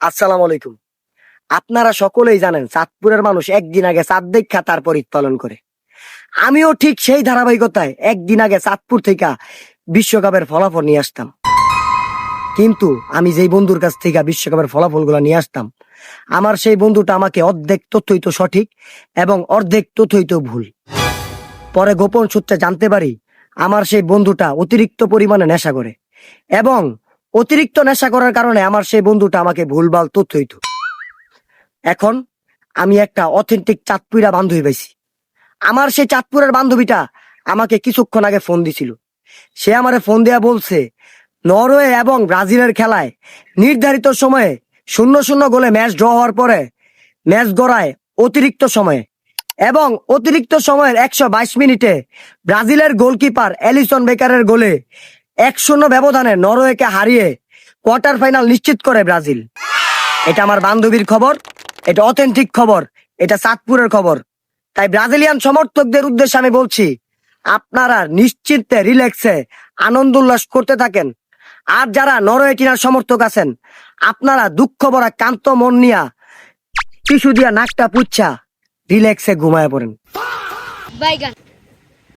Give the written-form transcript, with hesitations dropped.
আসসালামু আলাইকুম। আপনারা সকলেই জানেন চাঁদপুরের মানুষ একদিন আগে চাঁদ দেখা তারপর ঈদ পালন করে। আমিও ঠিক সেই ধারাবাহিকতায় একদিন আগে চাঁদপুর থেকে বিশ্বকাপের ফলাফল নিয়ে আসতাম। কিন্তু আমি যেই বন্ধুর কাছ থেকে বিশ্বকাপের ফলাফলগুলো নিয়ে আসতাম, আমার সেই বন্ধুটা আমাকে অর্ধেক তথ্যই তো সঠিক এবং অর্ধেক তথ্যই তো ভুল। পরে গোপন সূত্রে জানতে পারি আমার সেই বন্ধুটা অতিরিক্ত পরিমাণে নেশা করে এবং অতিরিক্ত নেশা করার কারণে আমার সেই বন্ধুটা আমাকে ভুলভাল তথ্য দিত। এখন আমি একটা অথেন্টিক চাঁদপুরা বান্ধবী পাইছি। আমার সেই চাঁদপুরের বান্ধবীটা আমাকে কিছুক্ষণ আগে ফোন দিছিল। সে আমারে ফোন দেয়া বলছে নরওয়ে এবং ব্রাজিলের খেলায় নির্ধারিত সময়ে 0-0 গোলে ম্যাচ ড্র হওয়ার পরে ম্যাচ গড়ায় অতিরিক্ত সময়ে এবং অতিরিক্ত সময়ের 122 মিনিটে ব্রাজিলের গোলকিপার এলিসন বেকারের গোলে 1-0 ব্যবধানে নরওয়েকে হারিয়ে কোয়ার্টার ফাইনাল নিশ্চিত করে ব্রাজিল। এটা আমার বান্ধবীর খবর, এটা অথেন্টিক খবর, এটা চাঁদপুরের খবর। তাই ব্রাজিলিয়ান সমর্থকদের উদ্দেশ্যে আমি বলছি, আপনারা নিশ্চিন্তে রিল্যাক্সে আনন্দ উল্লাস করতে থাকেন। আর যারা নরওয়ে টিনার সমর্থক আছেন, আপনারা দুঃখ ভরা কান্ত মন নিয়া টিস্যু দিয়া নাকটা পুচ্ছা রিল্যাক্সে ঘুমায় পড়েন। বাইগান